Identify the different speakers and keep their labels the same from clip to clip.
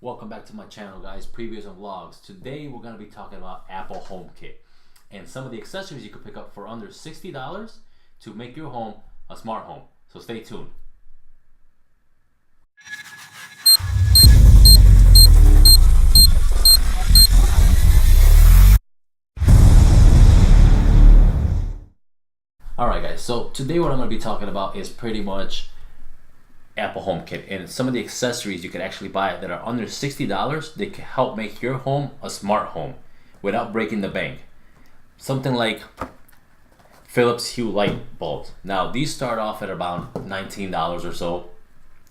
Speaker 1: Welcome back to my channel, guys. Previews and vlogs. Today we're going to be talking about Apple HomeKit and some of the accessories you can pick up for under $60 to make your home a smart home. So stay tuned. Alright guys, so today what I'm going to be talking about is pretty much Apple HomeKit and some of the accessories you can actually buy that are under $60 that can help make your home a smart home without breaking the bank. Something like Philips Hue light bulbs. Now these start off at about $19 or so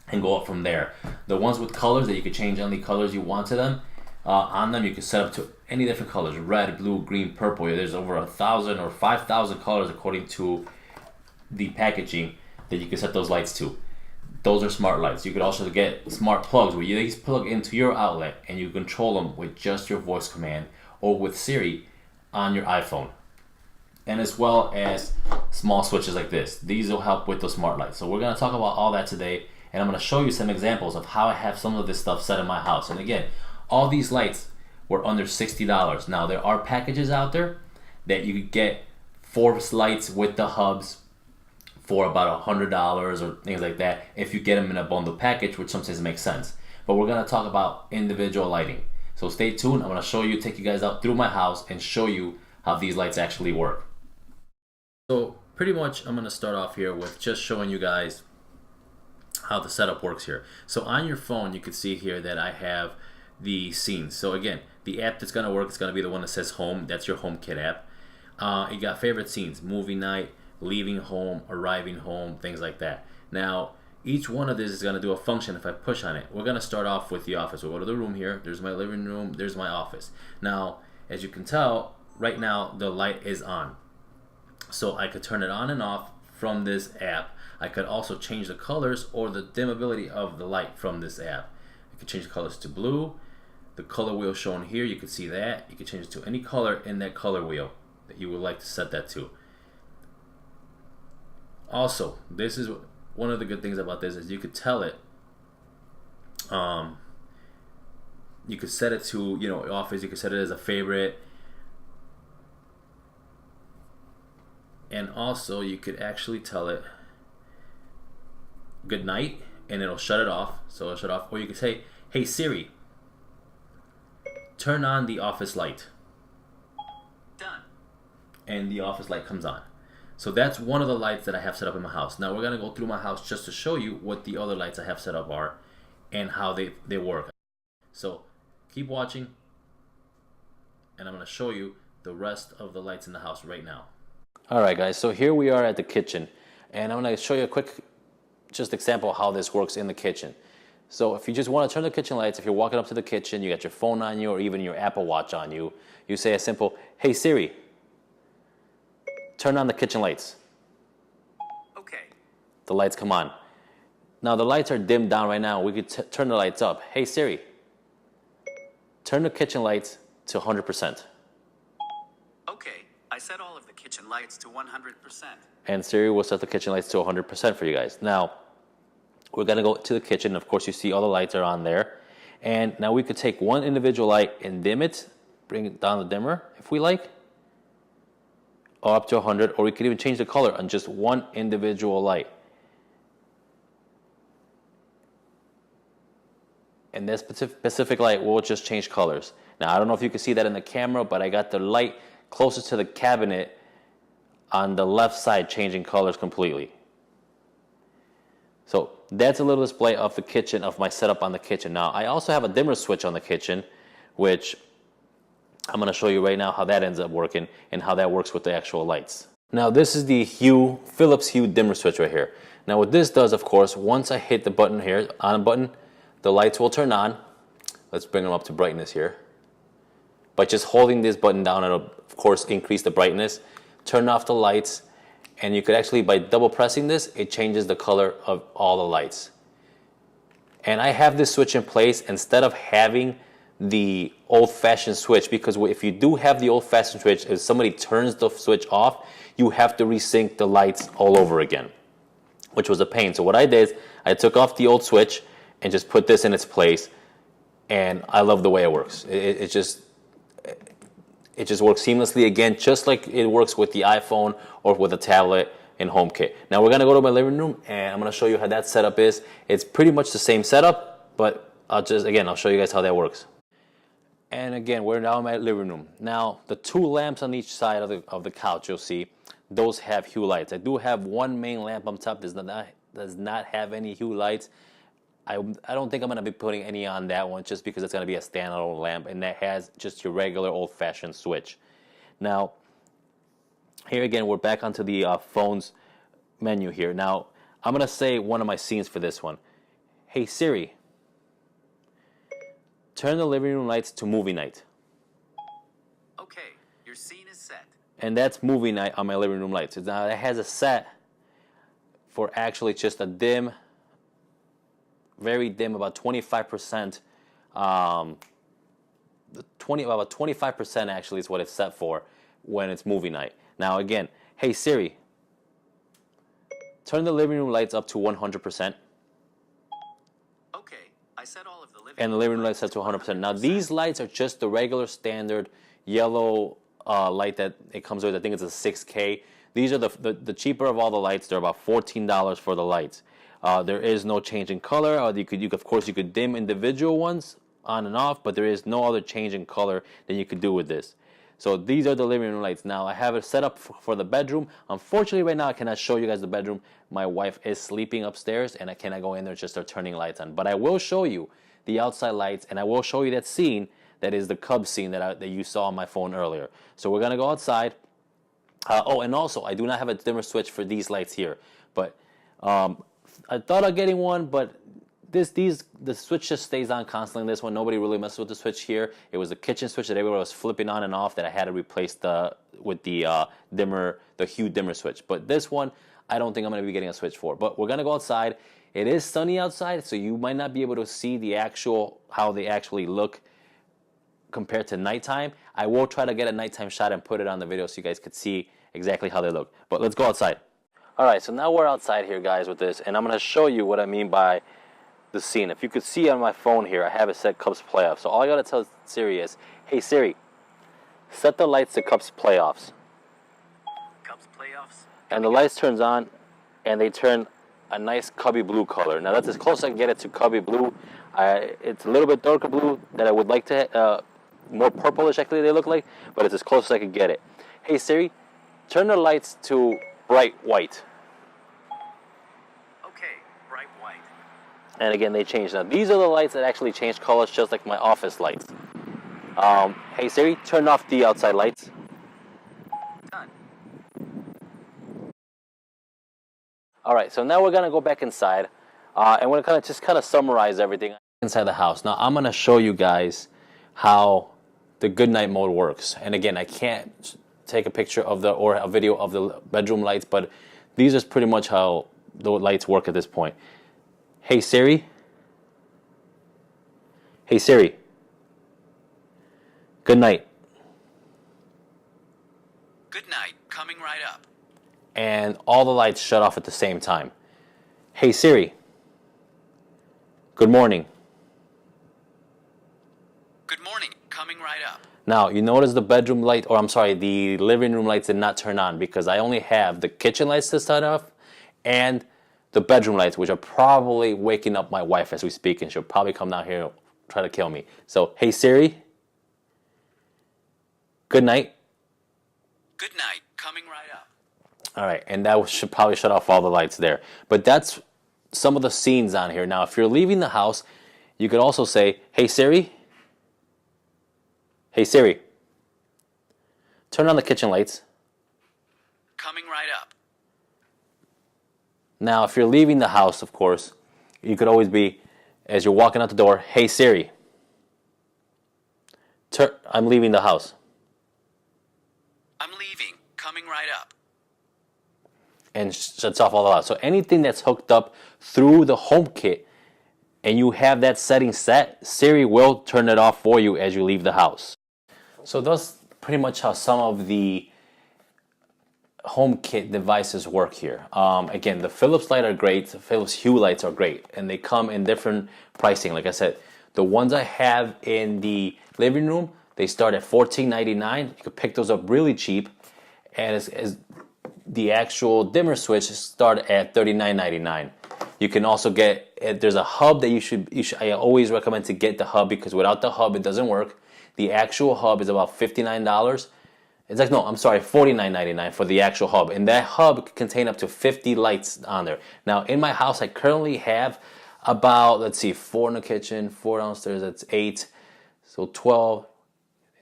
Speaker 1: and go up from there. The ones with colors that you can change any colors you want to them, on them you can set up to any different colors: red, blue, green, purple. There's over 1,000 or 5,000 colors according to the packaging that you can set those lights to. Those are smart lights. You could also get smart plugs where these plug into your outlet and you control them with just your voice command or with Siri on your iPhone. And as well as small switches like this. These will help with the smart lights. So we're going to talk about all that today, and I'm going to show you some examples of how I have some of this stuff set in my house. And again, all these lights were under $60. Now there are packages out there that you could get 4 lights with the hubs for about $100 or things like that if you get them in a bundle package, which sometimes makes sense. But we're going to talk about individual lighting. So stay tuned. I'm going to show you, take you guys out through my house and show you how these lights actually work. So pretty much I'm going to start off here with just showing you guys how the setup works here. So on your phone you can see here that I have the scenes. So again, the app that's going to work is going to be the one that says home. That's your HomeKit app. You got favorite scenes, movie night, leaving home, arriving home, things like that. Now each one of these is going to do a function if I push on it. We're going to start off with the office. We'll go to the room here. There's my living room, there's my office. Now as you can tell, right now the light is on, so I could turn it on and off from this app. I could also change the colors or the dimmability of the light from this app. I could change the colors to blue. The color wheel shown here, you can see that. You can change it to any color in that color wheel that you would like to set that to. Also, this is one of the good things about this is you could tell it, you could set it to, office, you could set it as a favorite, and also you could actually tell it good night and it'll shut it off. So it'll shut off, or you could say, hey Siri, turn on the office light. Done. And the office light comes on. So that's one of the lights that I have set up in my house. Now we're going to go through my house just to show you what the other lights I have set up are and how they work. So keep watching, and I'm going to show you the rest of the lights in the house right now. Alright guys, so here we are at the kitchen, and I'm going to show you a quick just example of how this works in the kitchen. So if you just want to turn the kitchen lights, if you're walking up to the kitchen, you got your phone on you or even your Apple Watch on you, you say a simple, hey Siri, turn on the kitchen lights. Okay. The lights come on. Now the lights are dimmed down right now. We could turn the lights up. Hey Siri, turn the kitchen lights to 100%.
Speaker 2: Okay, I set all of the kitchen lights to 100%.
Speaker 1: And Siri will set the kitchen lights to 100% for you guys. Now, we're gonna go to the kitchen. Of course, you see all the lights are on there. And now we could take one individual light and dim it, bring it down the dimmer if we like, or up to 100, or we could even change the color on just one individual light. And this specific light will just change colors. Now I don't know if you can see that in the camera, but I got the light closest to the cabinet on the left side changing colors completely. So that's a little display of the kitchen, of my setup on the kitchen. Now I also have a dimmer switch on the kitchen, which I'm going to show you right now how that ends up working and how that works with the actual lights. Now this is the Philips Hue dimmer switch right here. Now what this does, of course, once I hit the button here, on button, the lights will turn on. Let's bring them up to brightness here. By just holding this button down, it'll of course increase the brightness, turn off the lights, and you could actually, by double pressing this, it changes the color of all the lights. And I have this switch in place instead of having the old-fashioned switch, because if you do have the old-fashioned switch, if somebody turns the switch off, you have to resync the lights all over again, which was a pain. So what I did is I took off the old switch and just put this in its place, and I love the way it works. It just works seamlessly, again, just like it works with the iPhone or with a tablet in HomeKit. Now we're gonna go to my living room and I'm gonna show you how that setup is. It's pretty much the same setup, but I'll show you guys how that works. And again, we're now in my living room. Now the two lamps on each side of the couch, you'll see, those have hue lights. I do have one main lamp on top that does not have any hue lights. I don't think I'm gonna be putting any on that one, just because it's gonna be a standalone lamp, and that has just your regular old-fashioned switch. Now, here again, we're back onto the phone's menu here. Now, I'm gonna say one of my scenes for this one. Hey Siri, turn the living room lights to movie night.
Speaker 2: Okay, your scene is set.
Speaker 1: And that's movie night on my living room lights. Now, it has a set for actually just a dim, very dim, about 25%. About 25% actually is what it's set for when it's movie night. Now again, hey Siri, turn the living room lights up to 100%.
Speaker 2: Okay, I set all of the living
Speaker 1: And the living room lights set to 100%. Now these lights are just the regular standard yellow light that it comes with. I think it's a 6K. These are the cheaper of all the lights. They're about $14 for the lights. There is no change in color. Of course you could dim individual ones on and off, but there is no other change in color that you could do with this. So these are the living room lights. Now I have it set up for the bedroom. Unfortunately, right now I cannot show you guys the bedroom. My wife is sleeping upstairs, and I cannot go in there and just start turning lights on. But I will show you the outside lights, and I will show you that scene that is the Cubs scene that you saw on my phone earlier. So we're gonna go outside. And also I do not have a dimmer switch for these lights here, but I thought of getting one, but the switch just stays on constantly in this one. Nobody really messes with the switch here. It was the kitchen switch that everybody was flipping on and off that I had to replace with the hue dimmer switch. But this one, I don't think I'm going to be getting a switch for. But we're going to go outside. It is sunny outside, so you might not be able to see how they actually look compared to nighttime. I will try to get a nighttime shot and put it on the video so you guys could see exactly how they look. But let's go outside. All right, so now we're outside here, guys, with this, and I'm going to show you what I mean by the scene. If you could see on my phone here, I have it set Cubs playoffs. So all I got to tell Siri is, hey Siri, set the lights to Cubs playoffs.
Speaker 2: Cubs playoffs.
Speaker 1: And the lights turns on, and they turn a nice Cubby blue color. Now that's as close as I can get it to Cubby blue. It's a little bit darker blue that I would like to, more purplish actually they look like, but it's as close as I could get it. Hey Siri, turn the lights to bright white.
Speaker 2: Okay, bright white.
Speaker 1: And again, they change. Now these are the lights that actually change colors, just like my office lights. Hey Siri, turn off the outside lights.
Speaker 2: Done.
Speaker 1: All right, so now we're gonna go back inside, and we're gonna just kind of summarize everything inside the house. Now I'm gonna show you guys how the good night mode works. And again, I can't take a picture of or a video of the bedroom lights, but these are pretty much how the lights work at this point. Hey Siri. Hey Siri. Good night.
Speaker 2: Good night, coming right up.
Speaker 1: And all the lights shut off at the same time. Hey Siri. Good morning.
Speaker 2: Good morning, coming right up.
Speaker 1: Now, you notice the bedroom light, or I'm sorry, the living room lights did not turn on because I only have the kitchen lights to start off and the bedroom lights, which are probably waking up my wife as we speak, and she'll probably come down here and try to kill me. So, hey Siri, good night.
Speaker 2: Good night, coming right up.
Speaker 1: All right, and that should probably shut off all the lights there. But that's some of the scenes on here. Now, if you're leaving the house, you could also say, hey Siri. Hey Siri, turn on the kitchen lights.
Speaker 2: Coming right up.
Speaker 1: Now, if you're leaving the house, of course, you could always be, as you're walking out the door, hey Siri, I'm leaving the house.
Speaker 2: I'm leaving, coming right up.
Speaker 1: And shuts off all the lights. So anything that's hooked up through the HomeKit and you have that setting set, Siri will turn it off for you as you leave the house. So that's pretty much how some of the HomeKit devices work here. Again, the Philips lights are great. The Philips Hue lights are great, and they come in different pricing. Like I said, The ones I have in the living room, they start at $14.99. You can pick those up really cheap. And as the actual dimmer switch start at $39.99. You can also get, there's a hub that you should, I always recommend to get the hub, because without the hub it doesn't work. The actual hub is about $59. It's like, no, I'm sorry, $49.99 for the actual hub. And that hub can contain up to 50 lights on there. Now, in my house, I currently have about, let's see, 4 in the kitchen, 4 downstairs, that's 8. So 12,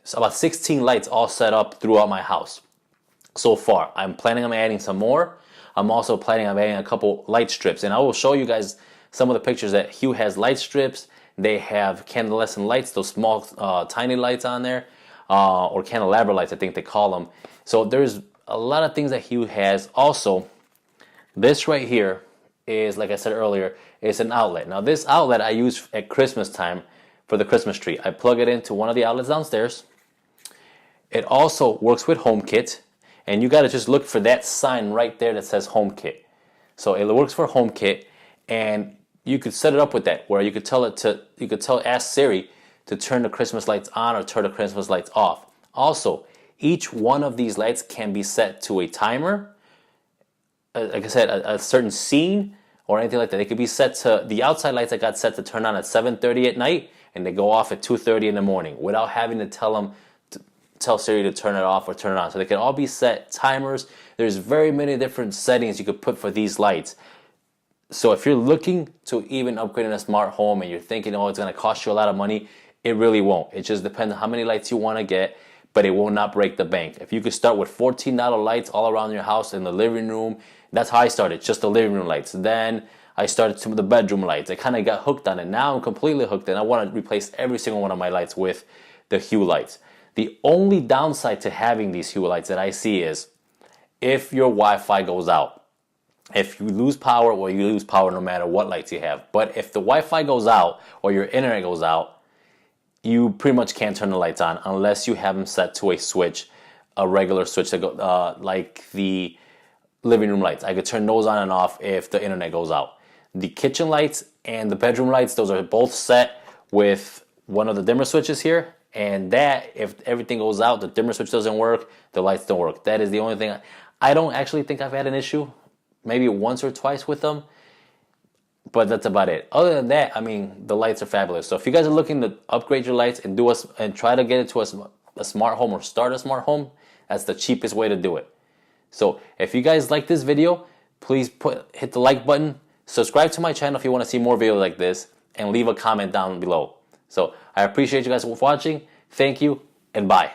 Speaker 1: so about 16 lights all set up throughout my house so far. I'm planning on adding some more. I'm also planning on adding a couple light strips. And I will show you guys some of the pictures that Hue has light strips. They have candlescent lights, those small, tiny lights on there. Or candelabra lights, I think they call them. So there's a lot of things that Hue has. Also, this right here is, like I said earlier, is an outlet. Now this outlet I use at Christmas time for the Christmas tree. I plug it into one of the outlets downstairs. It also works with Homekit, and you got to just look for that sign right there that says Homekit. So it works for Homekit, and you could set it up with that, where you could tell it to, ask Siri to turn the Christmas lights on or turn the Christmas lights off. Also, each one of these lights can be set to a timer, like I said, a certain scene or anything like that. They could be set to, the outside lights I got set to turn on at 7:30 at night, and they go off at 2:30 in the morning without having to tell Siri to turn it off or turn it on. So they can all be set timers. There's very many different settings you could put for these lights. So if you're looking to even upgrade in a smart home and you're thinking, oh, it's going to cost you a lot of money, it really won't. It just depends on how many lights you want to get, but it will not break the bank. If you could start with $14 lights all around your house in the living room, that's how I started, just the living room lights. Then I started some of the bedroom lights. I kind of got hooked on it. Now I'm completely hooked, and I want to replace every single one of my lights with the Hue lights. The only downside to having these Hue lights that I see is if your Wi-Fi goes out. If you lose power, well, you lose power no matter what lights you have. But if the Wi-Fi goes out or your internet goes out, you pretty much can't turn the lights on unless you have them set to a switch, a regular switch that go like the living room lights. I could turn those on and off if the internet goes out. The kitchen lights and the bedroom lights, those are both set with one of the dimmer switches here. And that, if everything goes out, the dimmer switch doesn't work, the lights don't work. That is the only thing. I don't actually think I've had an issue. Maybe once or twice with them, but that's about it. Other than that, I mean, the lights are fabulous. So if you guys are looking to upgrade your lights and try to get it to a smart home or start a smart home, that's the cheapest way to do it. So if you guys like this video, please hit the like button, subscribe to my channel if you want to see more videos like this, and leave a comment down below. So I appreciate you guys watching. Thank you, and bye.